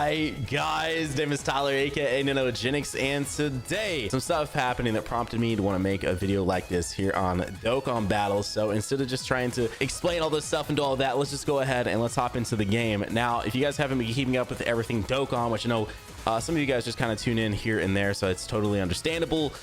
Hi guys, name is Tyler, aka Nanogenix, and today some stuff happening that prompted me to want to make a video like this here on Dokkan battles. So instead of just trying to explain all this stuff and do all of that, let's just go ahead and let's hop into the game. Now, if you guys haven't been keeping up with everything Dokkan, which I know some of you guys just kind of tune in here and there, so it's totally understandable.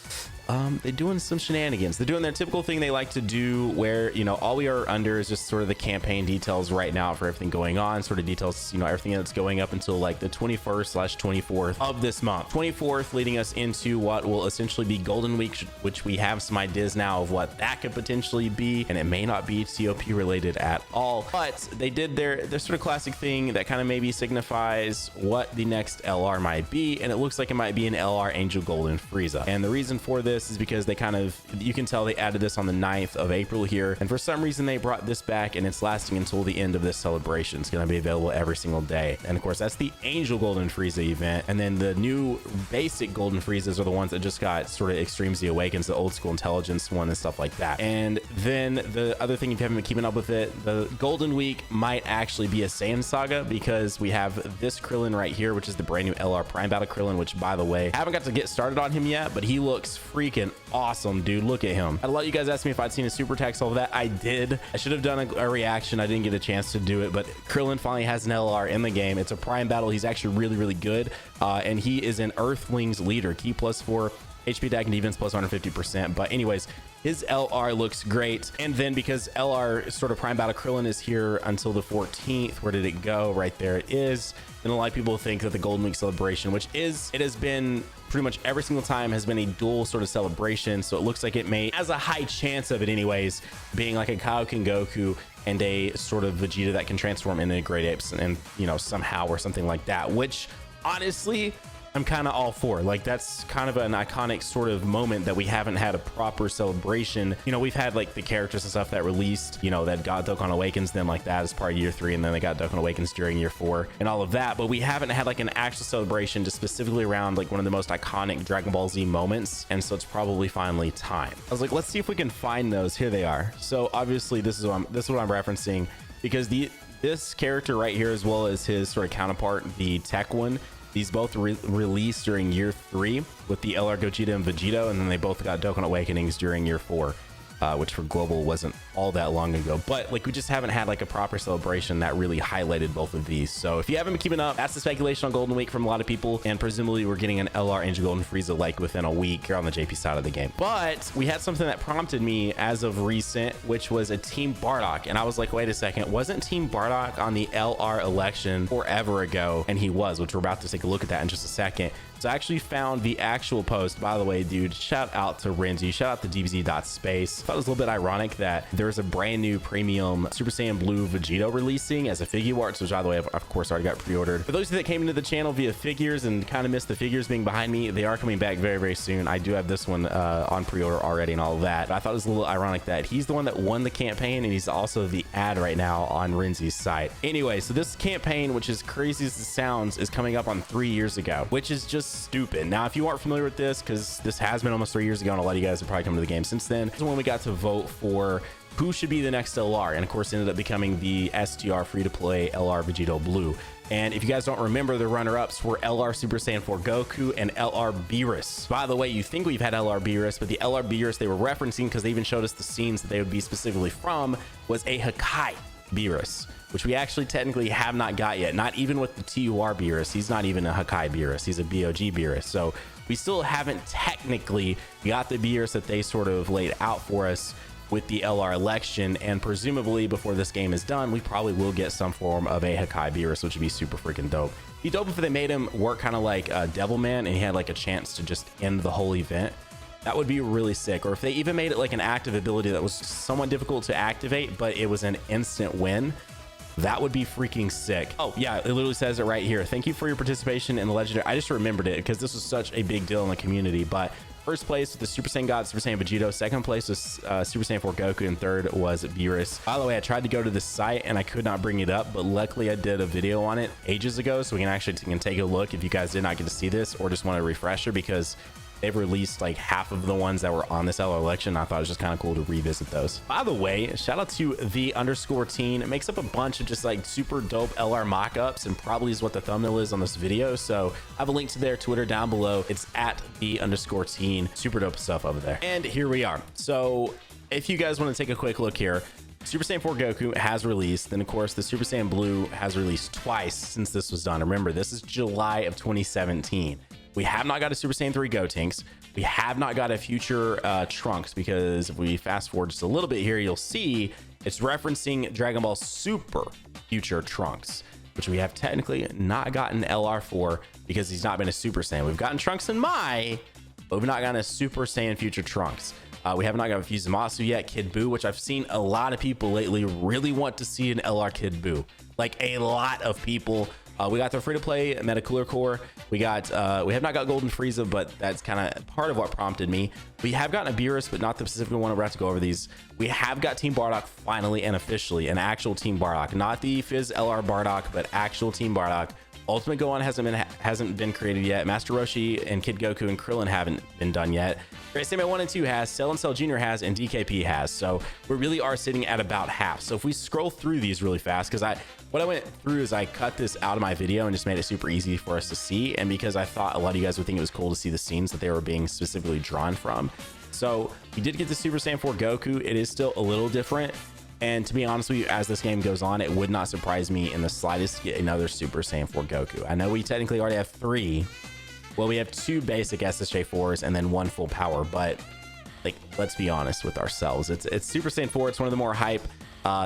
They're doing some shenanigans. They're doing their typical thing they like to do, where, you know, all we are under is just sort of the campaign details right now for everything going on, sort of details, you know, everything that's going up until like the 21st/24th of this month. 24th leading us into what will essentially be Golden Week, which we have some ideas now of what that could potentially be, and it may not be COP related at all, but they did their sort of classic thing that kind of maybe signifies what the next LR might be, and it looks like it might be an LR Angel Golden Frieza. And the reason for this is because they kind of, you can tell they added this on the 9th of April here, and for some reason they brought this back, and it's lasting until the end of this celebration. It's going to be available every single day, and of course that's the Angel Golden Frieza event. And then the new basic Golden Friezas are the ones that just got sort of Extreme Z Awakens, the old school intelligence one and stuff like that. And then the other thing, if you haven't been keeping up with it, the Golden Week might actually be a Saiyan Saga, because we have this Crillon right here, which is the brand new LR Prime Battle Crillon, which, by the way, I haven't got to get started on him yet, but he looks freaking awesome, dude. Look at him. I had a lot of you guys asked me if I'd seen a super text, all of that. I did. I should have done a reaction. I didn't get a chance to do it, but Crillon finally has an LR in the game. It's a Prime Battle. He's actually really, really good, and he is an Earthlings leader. Key +4, HP attack and defense +150%. But anyways, his LR looks great. And then because LR sort of Prime Battle Crillon is here until the 14th, where did it go? Right there it is. And a lot of people think that the Golden Week celebration, which is, it has been pretty much every single time, has been a dual sort of celebration. So it looks like it may, has a high chance of it anyways, being like a Kaioken Goku and a sort of Vegeta that can transform into Great Apes, and, you know, somehow or something like that, which honestly I'm kind of all for. Like, that's kind of an iconic sort of moment that we haven't had a proper celebration. You know, we've had like the characters and stuff that released, you know, that got Dokkan Awakens them like that as part of year 3, and then they got Dokkan Awakens during year 4 and all of that, but we haven't had like an actual celebration just specifically around like one of the most iconic Dragon Ball Z moments. And so it's probably finally time. I was like, let's see if we can find those. Here they are. So obviously this is what I'm referencing, because this character right here, as well as his sort of counterpart, the tech one, these both released during year 3 with the LR Gogeta and Vegito, and then they both got Dokkan Awakenings during year 4, which for global wasn't all that long ago. But like, we just haven't had like a proper celebration that really highlighted both of these. So if you haven't been keeping up, that's the speculation on Golden Week from a lot of people, and presumably we're getting an LR Angel Golden Frieza like within a week here on the JP side of the game. But we had something that prompted me as of recent, which was a Team Bartok, and I was like, wait a second, wasn't Team Bartok on the LR election forever ago? And he was, which we're about to take a look at that in just a second. So I actually found the actual post. By the way, dude, shout out to Renzi, shout out to DBZ Space. I thought it was a little bit ironic that there's a brand new premium Super Saiyan Blue Vegito releasing as a figure arts, which, by the way, of course already got pre-ordered. For those of you that came into the channel via figures and kind of missed the figures being behind me, they are coming back very, very soon. I do have this one on pre-order already and all of that. But I thought it was a little ironic that he's the one that won the campaign, and he's also the ad right now on Renzi's site. Anyway, so this campaign, which is crazy as it sounds, is coming up on 3 years ago, which is just stupid. Now, if you aren't familiar with this, because this has been almost 3 years ago, and a lot of you guys have probably come to the game since then, this is when we got to vote for who should be the next LR, and of course ended up becoming the STR free-to-play LR Vegito Blue. And if you guys don't remember, the runner-ups were LR Super Saiyan 4 Goku and LR Beerus. By the way, you think we've had LR Beerus, but the LR Beerus they were referencing, because they even showed us the scenes that they would be specifically from, was a Akai Beerus, which we actually technically have not got yet. Not even with the TUR Beerus. He's not even a Akai Beerus. He's a BOG Beerus. So we still haven't technically got the Beerus that they sort of laid out for us with the LR election. And presumably before this game is done, we probably will get some form of a Akai Beerus, which would be super freaking dope. It'd be dope if they made him work kind of like Devilman, and he had like a chance to just end the whole event. That would be really sick. Or if they even made it like an active ability that was somewhat difficult to activate, but it was an instant win, that would be freaking sick. Oh yeah, it literally says it right here. Thank you for your participation in the legendary. I just remembered it because this was such a big deal in the community. But first place was the Super Saiyan God, Super Saiyan Vegito. Second place was Super Saiyan 4 Goku, and third was Beerus. By the way, I tried to go to this site and I could not bring it up, but luckily I did a video on it ages ago, so we can actually take a look if you guys did not get to see this or just want a refresher, because they've released like half of the ones that were on this LR election. I thought it was just kind of cool to revisit those. By the way, shout out to the_teen. It makes up a bunch of just like super dope LR mock-ups and probably is what the thumbnail is on this video. So I have a link to their Twitter down below. It's at the_teen. Super dope stuff over there. And here we are. So if you guys want to take a quick look here, Super Saiyan 4 Goku has released. Then of course the Super Saiyan Blue has released twice since this was done. Remember, this is July of 2017. We have not got a Super Saiyan 3 Gotenks. We have not got a future Trunks, because if we fast forward just a little bit here, you'll see it's referencing Dragon Ball Super future Trunks, which we have technically not gotten LR for because he's not been a Super Saiyan. We've gotten Trunks in Mai, but we've not gotten a Super Saiyan future Trunks. We have not got a Fuse Zamasu yet, Kid Buu, which I've seen a lot of people lately really want to see an LR Kid Buu. Like a lot of people. We got the free-to-play Metacooler Core. We have not got Golden Frieza, but that's kind of part of what prompted me. We have gotten a Beerus, but not the specific one. We're about to go over these. We have got Team Bartok finally and officially, an actual Team Bartok, not the Fizz LR Bartok, but actual Team Bartok. Ultimate Gohan hasn't been created yet. Master Roshi and Kid Goku and Krillon haven't been done yet. Great Saiyaman 1 and 2 has, Cell and Cell Jr. has, and DKP has. So we really are sitting at about half. So if we scroll through these really fast, because what I went through is I cut this out of my video and just made it super easy for us to see. And because I thought a lot of you guys would think it was cool to see the scenes that they were being specifically drawn from. So we did get the Super Saiyan 4 Goku. It is still a little different. And to be honest with you, as this game goes on, it would not surprise me in the slightest to get another Super Saiyan 4 Goku. I know we technically already have 3. Well, we have 2 basic SSJ4s and then 1 full power, but like, let's be honest with ourselves. It's Super Saiyan 4. It's one of the more hype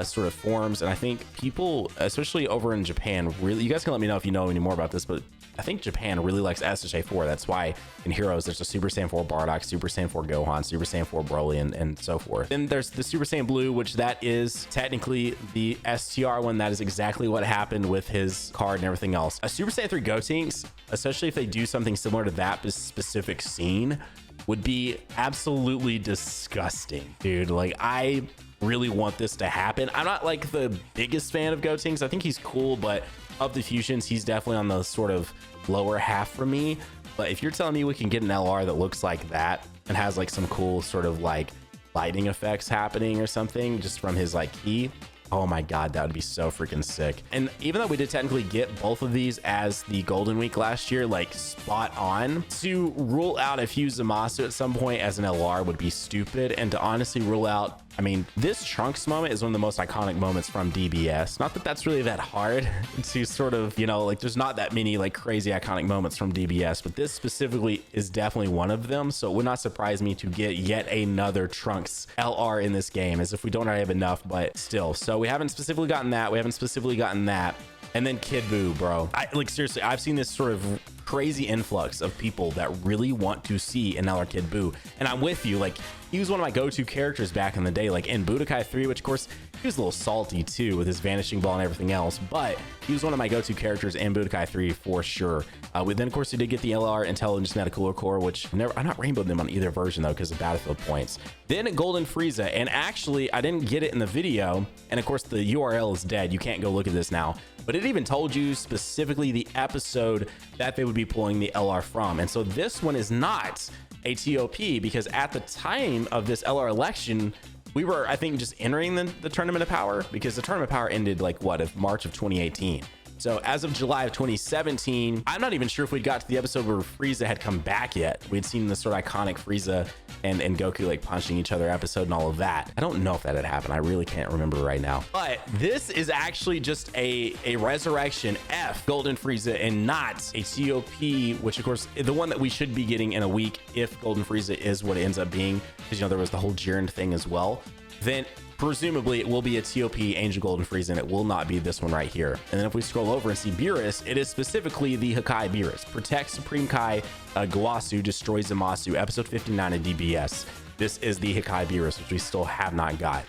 sort of forms. And I think people, especially over in Japan, really, you guys can let me know if you know any more about this, but I think Japan really likes SSJ4. That's why in Heroes, there's a Super Saiyan 4 Bardock, Super Saiyan 4 Gohan, Super Saiyan 4 Broly, and so forth. Then there's the Super Saiyan Blue, which that is technically the STR one. That is exactly what happened with his card and everything else. A Super Saiyan 3 Gotenks, especially if they do something similar to that specific scene, would be absolutely disgusting, dude. Like, I really want this to happen. I'm not like the biggest fan of Gotenks. I think he's cool, but of the fusions, he's definitely on the sort of lower half for me. But if you're telling me we can get an LR that looks like that and has like some cool sort of like lightning effects happening or something just from his like key, oh my god, that would be so freaking sick. And even though we did technically get both of these as the Golden Week last year, like spot on, to rule out a Fuse Zamasu at some point as an LR would be stupid. And to honestly rule out, I mean, this Trunks moment is one of the most iconic moments from DBS. Not that that's really that hard to sort of, you know, like there's not that many like crazy iconic moments from DBS, but this specifically is definitely one of them. So it would not surprise me to get yet another Trunks LR in this game, as if we don't already have enough, but still. So we haven't specifically gotten that. We haven't specifically gotten that. And then Kid Buu, bro. Like seriously, I've seen this sort of crazy influx of people that really want to see another Kid Buu. And I'm with you. Like, he was one of my go-to characters back in the day, like in Budokai 3, which of course he was a little salty too with his vanishing ball and everything else, but he was one of my go-to characters in Budokai 3 for sure. Then of course we did get the LR Intelligence Metacooler Core, which I'm not rainbowed them on either version though because of Battlefield points. Then Golden Frieza, and actually I didn't get it in the video, and of course the URL is dead. You can't go look at this now, but it even told you specifically the episode that they would be pulling the LR from. And so this one is not a TOP because at the time of this LR election, we were, I think, just entering the Tournament of Power, because the Tournament of Power ended like what, of March of 2018. So as of July of 2017, I'm not even sure if we got to the episode where Frieza had come back yet. We'd seen the sort of iconic Frieza and Goku like punching each other episode and all of that. I don't know if that had happened. I really can't remember right now. But this is actually just a Resurrection F Golden Frieza and not a TOP, which of course the one that we should be getting in a week if Golden Frieza is what it ends up being, because you know there was the whole Jiren thing as well. Then presumably it will be a TOP Angel Golden Frieza, and it will not be this one right here. And then if we scroll over and see Beerus, it is specifically the Akai Beerus. Protect Supreme Kai Gawasu, destroys Zamasu, episode 59 of DBS. This is the Akai Beerus, which we still have not got.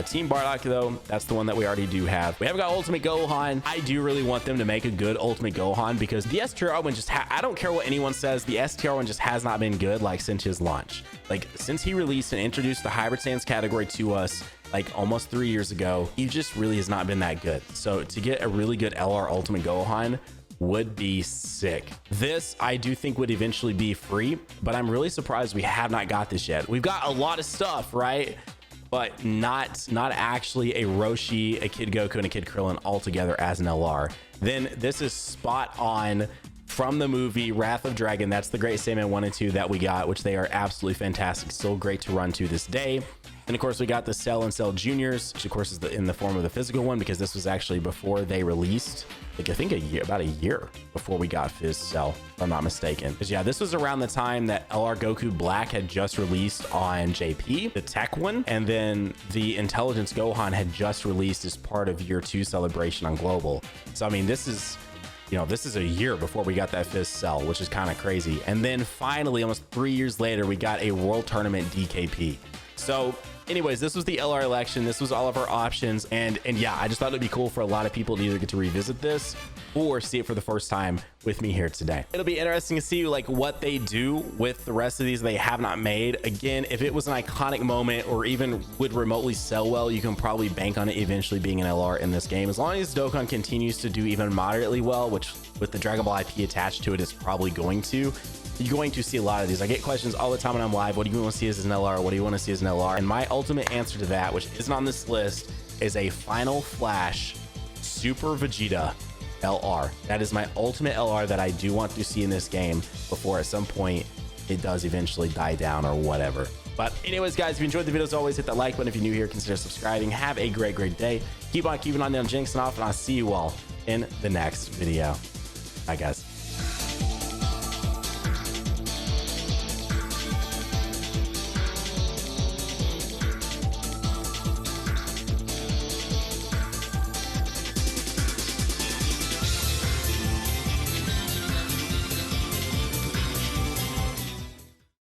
Team Bartok, though, that's the one that we already do have. We haven't got Ultimate Gohan. I do really want them to make a good Ultimate Gohan, because the STR one just I don't care what anyone says, the STR one just has not been good, like, since his launch. Like, since he released and introduced the Hybrid Saiyans category to us, like, almost 3 years ago, he just really has not been that good. So to get a really good LR Ultimate Gohan would be sick. This I do think would eventually be free, but I'm really surprised we have not got this yet. We've got a lot of stuff, right? But not actually a Roshi, a Kid Goku, and a Kid Krillin all together as an LR. Then this is spot on from the movie Wrath of Dragon. That's the Great Saiyaman 1 and 2 that we got, which they are absolutely fantastic. Still great to run to this day. And of course, we got the Cell and Cell Juniors, which of course is in the form of the physical one, because this was actually before they released, like I think about a year before we got Fizz Cell, if I'm not mistaken. Because yeah, this was around the time that LR Goku Black had just released on JP, the tech one, and then the Intelligence Gohan had just released as part of year 2 celebration on Global. So I mean, this is, you know, this is a year before we got that Fizz Cell, which is kind of crazy. And then finally, almost 3 years later, we got a World Tournament DKP. So anyways, this was the LR election. This was all of our options. And yeah, I just thought it'd be cool for a lot of people to either get to revisit this or see it for the first time with me here today. It'll be interesting to see like what they do with the rest of these they have not made. Again, if it was an iconic moment or even would remotely sell well, you can probably bank on it eventually being an LR in this game. As long as Dokkan continues to do even moderately well, which with the Dragon Ball IP attached to it is probably going to, you're going to see a lot of these. I get questions all the time when I'm live. What do you want to see as an LR? What do you want to see as an LR? And my ultimate answer to that, which isn't on this list, is a Final Flash Super Vegeta LR. That is my ultimate LR that I do want to see in this game before at some point it does eventually die down or whatever. But anyways, guys, if you enjoyed the video, as always, hit that like button. If you're new here, consider subscribing. Have a great day. Keep on keeping on Nanogenix and off, and I'll see you all in the next video. Bye, guys.